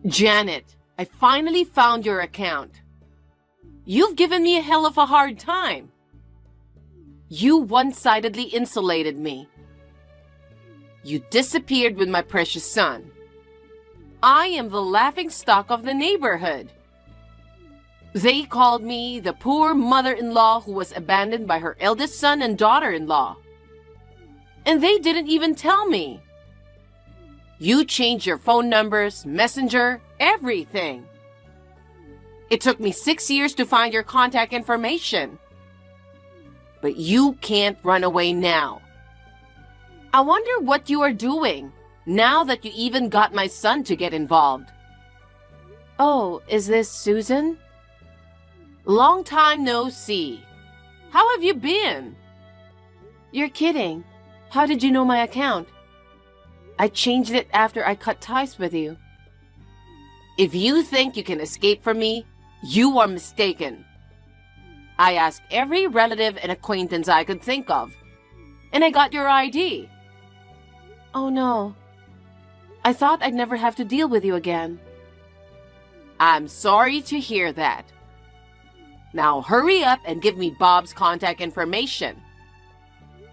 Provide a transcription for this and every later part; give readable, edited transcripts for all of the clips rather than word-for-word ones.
Janet, I finally found your account. You've given me a hell of a hard time. You one-sidedly insulated me. You disappeared with my precious son. I am the laughingstock of the neighborhood. They called me the poor mother-in-law who was abandoned by her eldest son and daughter-in-law. And they didn't even tell me. You changed your phone numbers, messenger, everything. It took me 6 years to find your contact information. But you can't run away now. I wonder what you are doing now that you even got my son to get involved. Oh, is this Susan? Long time no see. How have you been? You're kidding. How did you know my account? I changed it after I cut ties with you. If you think you can escape from me, you are mistaken. I asked every relative and acquaintance I could think of, and I got your ID. Oh no. I thought I'd never have to deal with you again. I'm sorry to hear that. Now hurry up and give me Bob's contact information.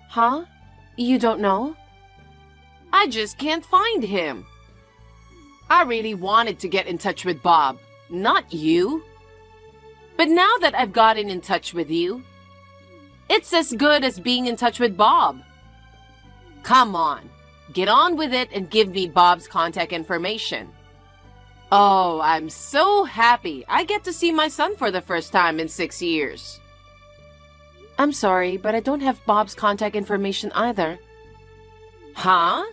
Huh? You don't know? I just can't find him. I really wanted to get in touch with Bob, not you. But now that I've gotten in touch with you, it's as good as being in touch with Bob. Come on, get on with it and give me Bob's contact information. Oh, I'm so happy I get to see my son for the first time in 6 years. I'm sorry, but I don't have Bob's contact information either. Huh?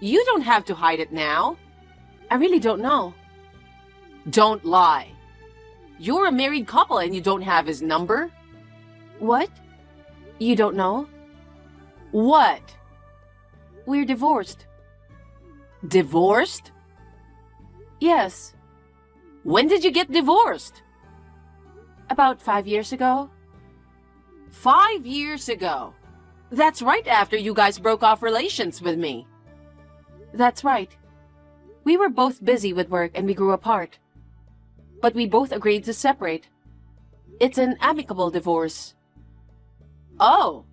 You don't have to hide it now. I really don't know. Don't lie. You're a married couple and you don't have his number? What? You don't know? What? We're divorced. Divorced? Yes. When did you get divorced? About 5 years ago. 5 years ago? That's right after you guys broke off relations with me. That's right. We were both busy with work and we grew apart. But we both agreed to separate. It's an amicable divorce. Oh.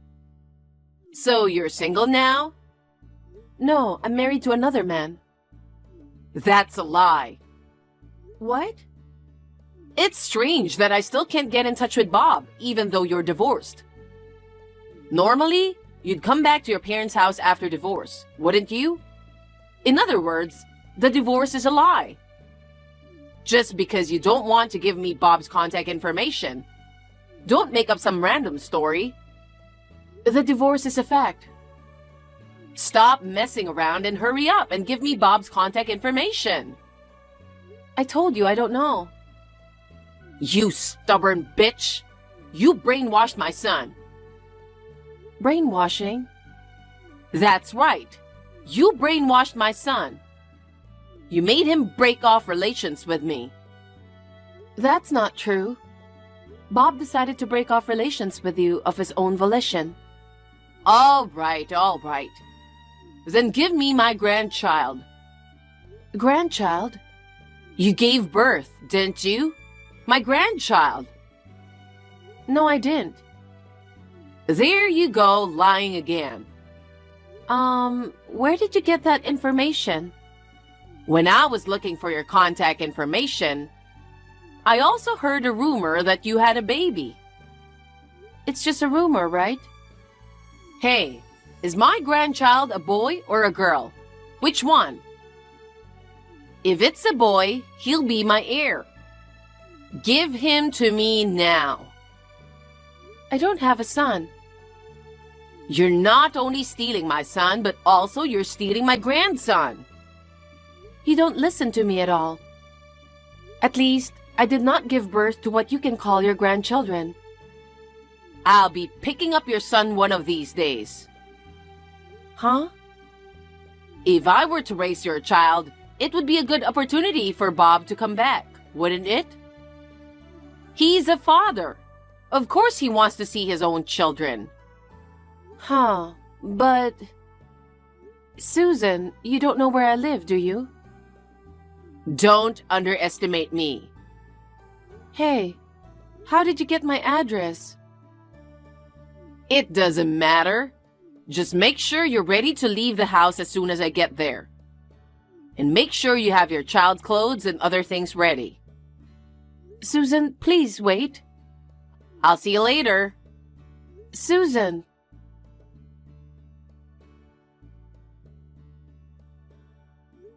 So you're single now? No, I'm married to another man. That's a lie. What? It's strange that I still can't get in touch with Bob, even though you're divorced. Normally, you'd come back to your parents' house after divorce, wouldn't you? In other words, the divorce is a lie. Just because you don't want to give me Bob's contact information, don't make up some random story. The divorce is a fact. Stop messing around and hurry up and give me Bob's contact information. I told you I don't know. You stubborn bitch! You brainwashed my son. Brainwashing? That's right. You brainwashed my son. You made him break off relations with me. That's not true. Bob decided to break off relations with you of his own volition. All right, all right. Then give me my grandchild. Grandchild? You gave birth, didn't you? My grandchild. No, I didn't. There you go, lying again. Where did you get that information? When I was looking for your contact information, I also heard a rumor that you had a baby. It's just a rumor, right? Hey, is my grandchild a boy or a girl? Which one? If it's a boy, he'll be my heir. Give him to me now. I don't have a son. You're not only stealing my son, but also you're stealing my grandson. You don't listen to me at all. At least, I did not give birth to what you can call your grandchildren. I'll be picking up your son one of these days. Huh? If I were to raise your child, it would be a good opportunity for Bob to come back, wouldn't it? He's a father. Of course he wants to see his own children. Huh, but... Susan, you don't know where I live, do you? Don't underestimate me. Hey, how did you get my address? It doesn't matter. Just make sure you're ready to leave the house as soon as I get there. And make sure you have your child's clothes and other things ready. Susan, please wait. I'll see you later. Susan.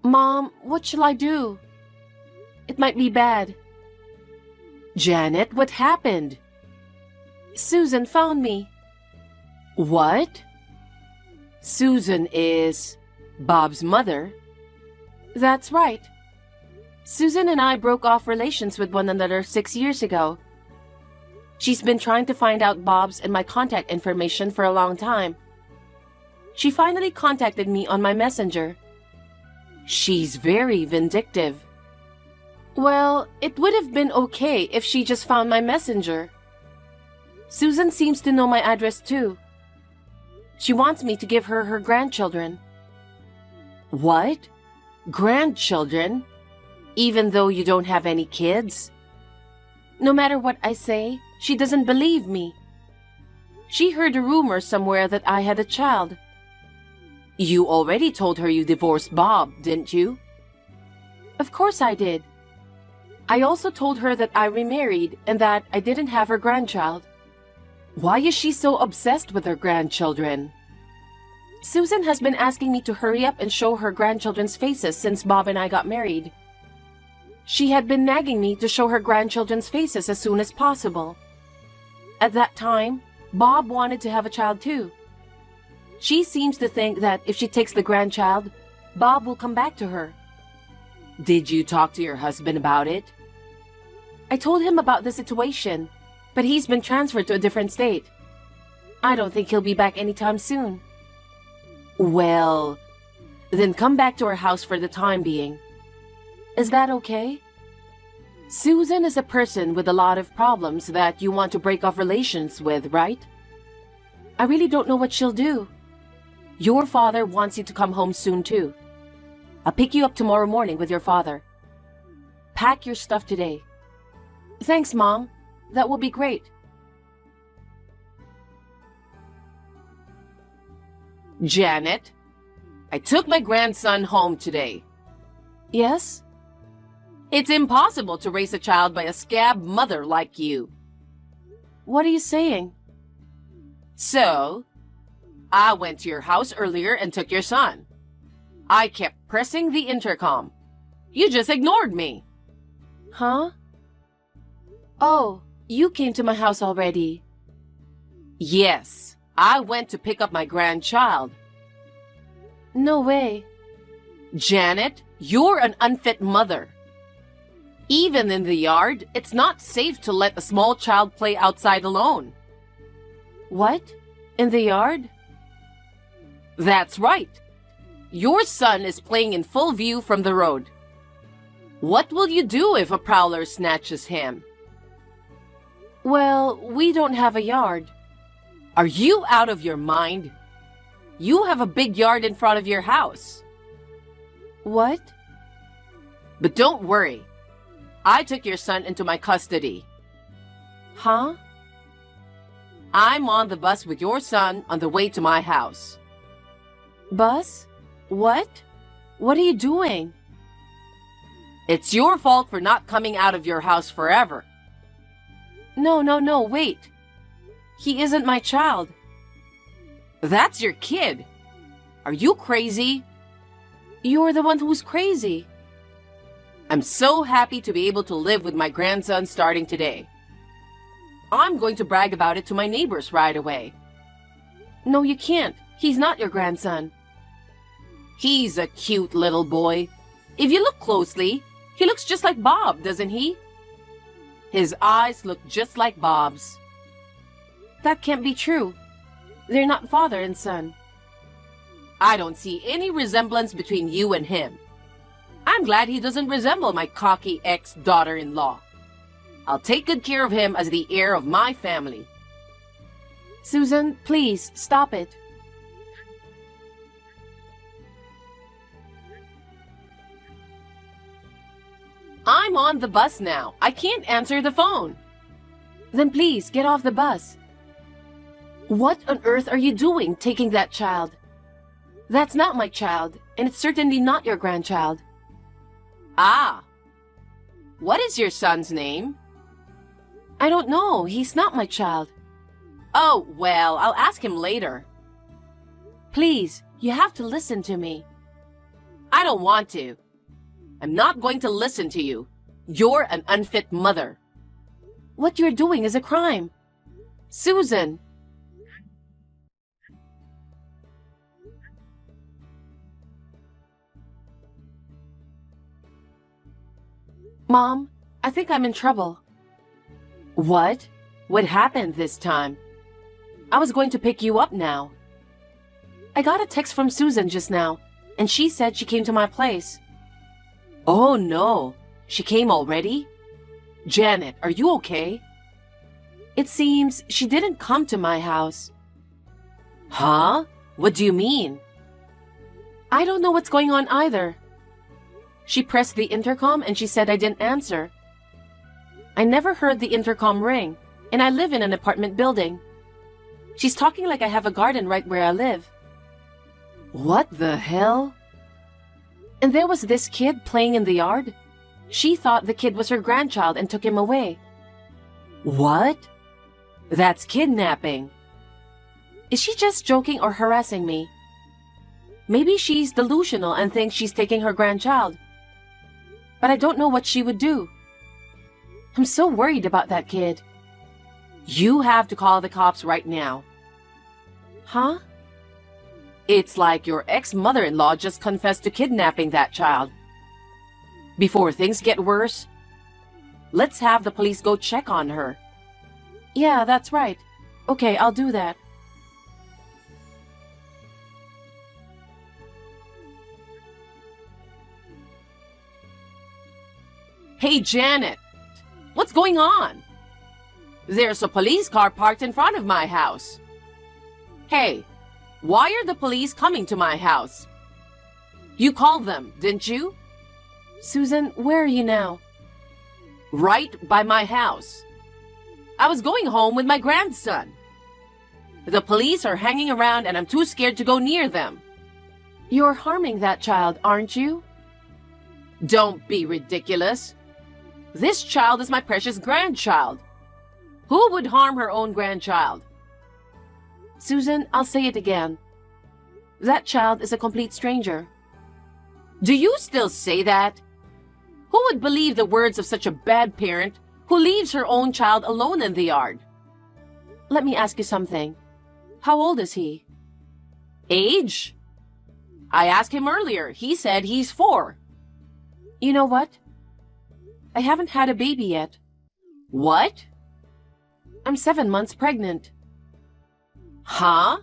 Mom, what shall I do? It might be bad. Janet, what happened? Susan found me. What? Susan is Bob's mother? That's right. Susan and I broke off relations with one another 6 years ago. She's been trying to find out Bob's and my contact information for a long time. She finally contacted me on my messenger. She's very vindictive. Well, it would have been okay if she just found my messenger. Susan seems to know my address too. She wants me to give her her grandchildren. What? Grandchildren? Even though you don't have any kids? No matter what I say, she doesn't believe me. She heard a rumor somewhere that I had a child. You already told her you divorced Bob, didn't you? Of course I did. I also told her that I remarried and that I didn't have her grandchild. Why is she so obsessed with her grandchildren? Susan has been asking me to hurry up and show her grandchildren's faces since Bob and I got married. She had been nagging me to show her grandchildren's faces as soon as possible. At that time, Bob wanted to have a child too. She seems to think that if she takes the grandchild, Bob will come back to her. Did you talk to your husband about it? I told him about the situation, but he's been transferred to a different state. I don't think he'll be back anytime soon. Well, then come back to our house for the time being. Is that okay? Susan is a person with a lot of problems that you want to break off relations with, right? I really don't know what she'll do. Your father wants you to come home soon too. I'll pick you up tomorrow morning with your father. Pack your stuff today. Thanks, Mom. That will be great. Janet, I took my grandson home today. Yes? It's impossible to raise a child by a scab mother like you. What are you saying? So, I went to your house earlier and took your son. I kept pressing the intercom. You just ignored me. Huh? Oh, you came to my house already. Yes, I went to pick up my grandchild. No way. Janet, you're an unfit mother. Even in the yard, it's not safe to let a small child play outside alone. What? In the yard? That's right. Your son is playing in full view from the road. What will you do if a prowler snatches him? Well, we don't have a yard. Are you out of your mind? You have a big yard in front of your house. What? But don't worry. I took your son into my custody. Huh? I'm on the bus with your son on the way to my house. Bus? What? What are you doing? It's your fault for not coming out of your house forever. No, wait. He isn't my child. That's your kid. Are you crazy? You're the one who's crazy. I'm so happy to be able to live with my grandson starting today. I'm going to brag about it to my neighbors right away. No, you can't. He's not your grandson. He's a cute little boy. If you look closely, he looks just like Bob, doesn't he? His eyes look just like Bob's. That can't be true. They're not father and son. I don't see any resemblance between you and him. I'm glad he doesn't resemble my cocky ex-daughter-in-law. I'll take good care of him as the heir of my family. Susan, please, stop it. I'm on the bus now. I can't answer the phone. Then please get off the bus. What on earth are you doing taking that child? That's not my child, and it's certainly not your grandchild. Ah. What is your son's name? I don't know. He's not my child. Oh, well, I'll ask him later. Please, you have to listen to me. I don't want to. I'm not going to listen to you. You're an unfit mother. What you're doing is a crime. Susan! Mom, I think I'm in trouble. What? What happened this time? I was going to pick you up now. I got a text from Susan just now, and she said she came to my place. Oh no, she came already? Janet, are you okay? It seems she didn't come to my house. Huh? What do you mean? I don't know what's going on either. She pressed the intercom and she said I didn't answer. I never heard the intercom ring, and I live in an apartment building. She's talking like I have a garden right where I live. What the hell? And there was this kid playing in the yard. She thought the kid was her grandchild and took him away. What? That's kidnapping. Is she just joking or harassing me? Maybe she's delusional and thinks she's taking her grandchild. But I don't know what she would do. I'm so worried about that kid. You have to call the cops right now. Huh? It's like your ex-mother-in-law just confessed to kidnapping that child. Before things get worse, let's have the police go check on her. Yeah, that's right. Okay, I'll do that. Hey, Janet! What's going on? There's a police car parked in front of my house. Hey, why are the police coming to my house? You called them, didn't you? Susan, where are you now? Right by my house. I was going home with my grandson. The police are hanging around and I'm too scared to go near them. You're harming that child, aren't you? Don't be ridiculous. This child is my precious grandchild. Who would harm her own grandchild? Susan, I'll say it again. That child is a complete stranger. Do you still say that? Who would believe the words of such a bad parent who leaves her own child alone in the yard? Let me ask you something. How old is he? Age? I asked him earlier. He said he's 4. You know what? I haven't had a baby yet. What? I'm 7 months pregnant. Huh?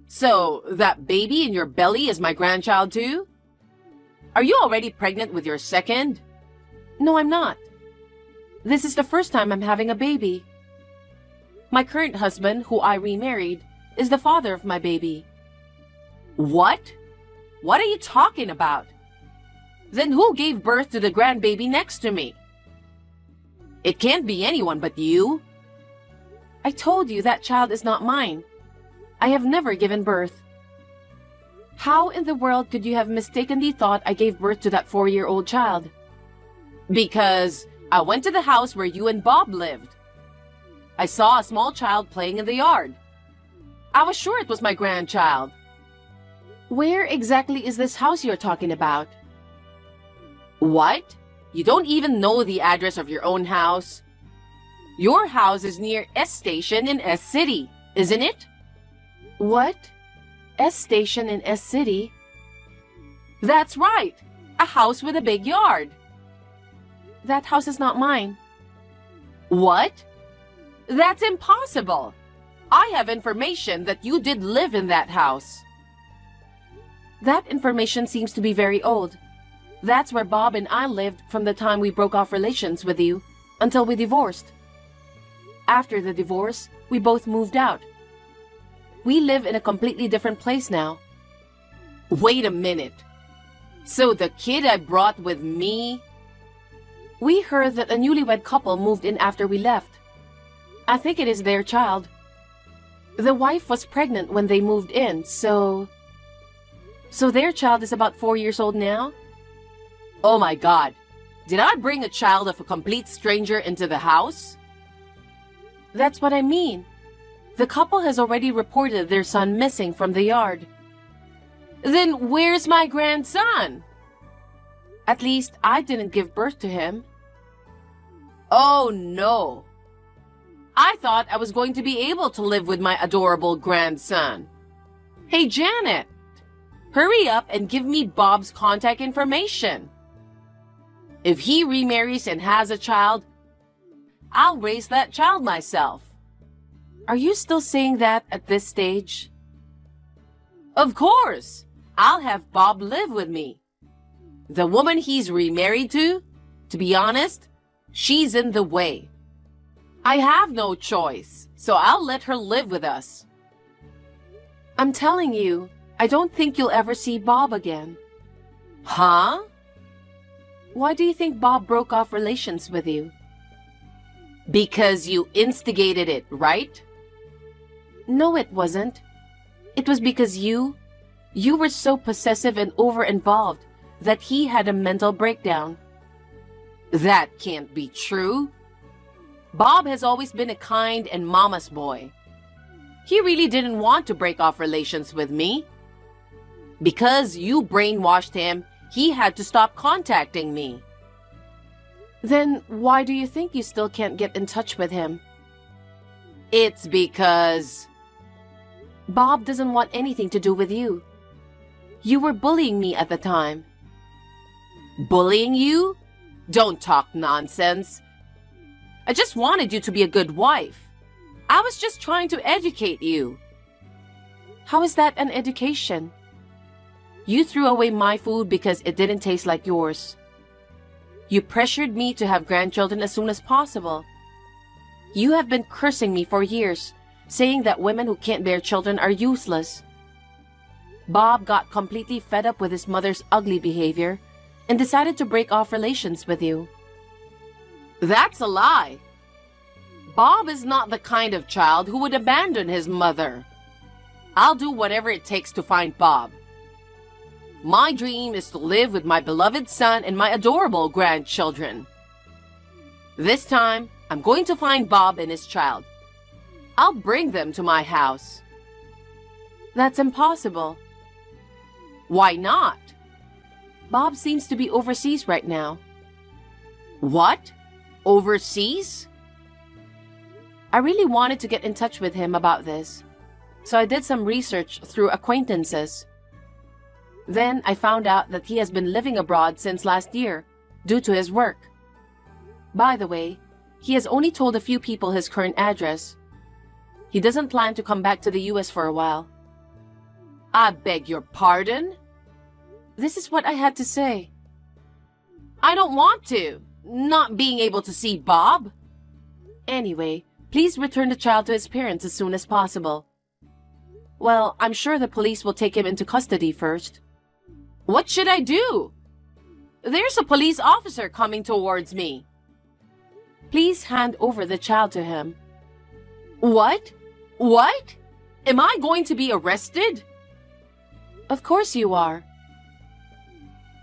So, that baby in your belly is my grandchild too? Are you already pregnant with your second? No, I'm not. This is the first time I'm having a baby. My current husband, who I remarried, is the father of my baby. What? What are you talking about? Then who gave birth to the grandbaby next to me? It can't be anyone but you. I told you that child is not mine. I have never given birth. How in the world could you have mistakenly thought I gave birth to that 4-year-old child? Because I went to the house where you and Bob lived. I saw a small child playing in the yard. I was sure it was my grandchild. Where exactly is this house you're talking about? What? You don't even know the address of your own house? Your house is near S Station in S City, isn't it? What? S Station in S City? That's right. A house with a big yard. That house is not mine. What? That's impossible. I have information that you did live in that house. That information seems to be very old. That's where Bob and I lived from the time we broke off relations with you until we divorced. After the divorce, we both moved out. We live in a completely different place now. Wait a minute. So the kid I brought with me We heard that a newlywed couple moved in after we left. I think it is their child. The wife was pregnant when they moved in, so their child is about 4 years old now? Oh my God. Did I bring a child of a complete stranger into the house? That's what I mean. The couple has already reported their son missing from the yard. Then where's my grandson? At least I didn't give birth to him. Oh no. I thought I was going to be able to live with my adorable grandson. Hey, Janet, hurry up and give me Bob's contact information. If he remarries and has a child, I'll raise that child myself. Are you still saying that at this stage? Of course. I'll have Bob live with me. The woman he's remarried to be honest, she's in the way. I have no choice, so I'll let her live with us. I'm telling you, I don't think you'll ever see Bob again. Huh? Why do you think Bob broke off relations with you? Because you instigated it, right? No, it wasn't. It was because you were so possessive and over-involved that he had a mental breakdown. That can't be true. Bob has always been a kind and mama's boy. He really didn't want to break off relations with me. Because you brainwashed him, he had to stop contacting me. Then why do you think you still can't get in touch with him? It's because Bob doesn't want anything to do with you. You were bullying me at the time. Bullying you? Don't talk nonsense. I just wanted you to be a good wife. I was just trying to educate you. How is that an education? You threw away my food because it didn't taste like yours. You pressured me to have grandchildren as soon as possible. You have been cursing me for years, saying that women who can't bear children are useless. Bob got completely fed up with his mother's ugly behavior and decided to break off relations with you. That's a lie. Bob is not the kind of child who would abandon his mother. I'll do whatever it takes to find Bob. My dream is to live with my beloved son and my adorable grandchildren. This time, I'm going to find Bob and his child. I'll bring them to my house. That's impossible. Why not? Bob seems to be overseas right now. What? Overseas? I really wanted to get in touch with him about this, so I did some research through acquaintances. Then I found out that he has been living abroad since last year, due to his work. By the way, he has only told a few people his current address. He doesn't plan to come back to the US for a while. I beg your pardon? This is what I had to say. I don't want to, not being able to see Bob. Anyway, please return the child to his parents as soon as possible. Well, I'm sure the police will take him into custody first. What should I do? There's a police officer coming towards me. Please hand over the child to him. What? What? Am I going to be arrested? Of course you are.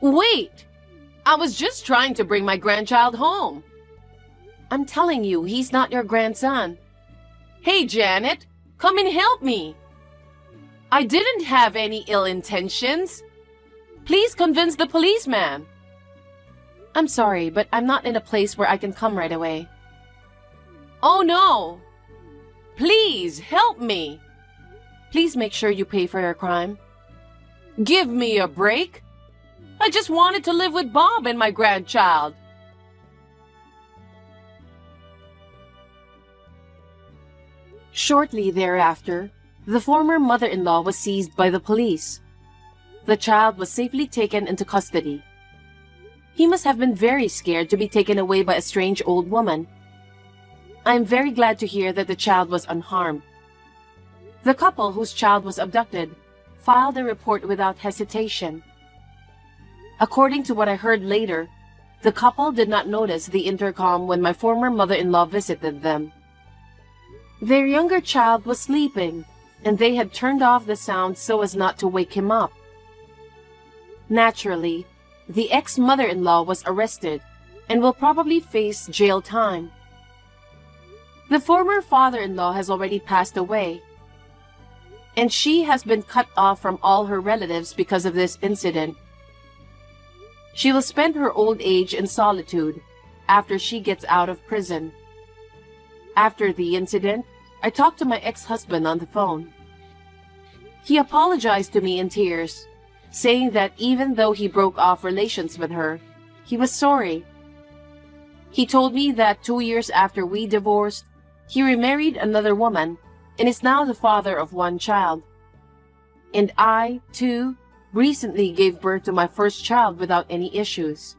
Wait! I was just trying to bring my grandchild home. I'm telling you, he's not your grandson. Hey, Janet, come and help me. I didn't have any ill intentions. Please convince the policeman. I'm sorry, but I'm not in a place where I can come right away. Oh no! Please help me. Please make sure you pay for your crime. Give me a break. I just wanted to live with Bob and my grandchild. Shortly thereafter, the former mother-in-law was seized by the police. The child was safely taken into custody. He must have been very scared to be taken away by a strange old woman. I am very glad to hear that the child was unharmed. The couple whose child was abducted filed a report without hesitation. According to what I heard later, The couple did not notice the intercom when my former mother-in-law visited them. Their younger child was sleeping, and they had turned off the sound so as not to wake him up. Naturally, the ex-mother-in-law was arrested and will probably face jail time. The former father-in-law has already passed away, and she has been cut off from all her relatives because of this incident. She will spend her old age in solitude after she gets out of prison. After the incident, I talked to my ex-husband on the phone. He apologized to me in tears, saying that even though he broke off relations with her, he was sorry. He told me that 2 years after we divorced, he remarried another woman and is now the father of one child. And I, too, recently gave birth to my first child without any issues.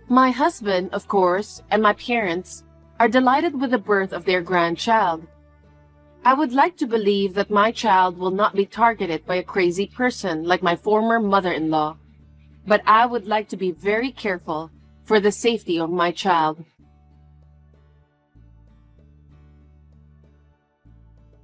My husband, of course, and my parents are delighted with the birth of their grandchild. I would like to believe that my child will not be targeted by a crazy person like my former mother-in-law, but I would like to be very careful for the safety of my child.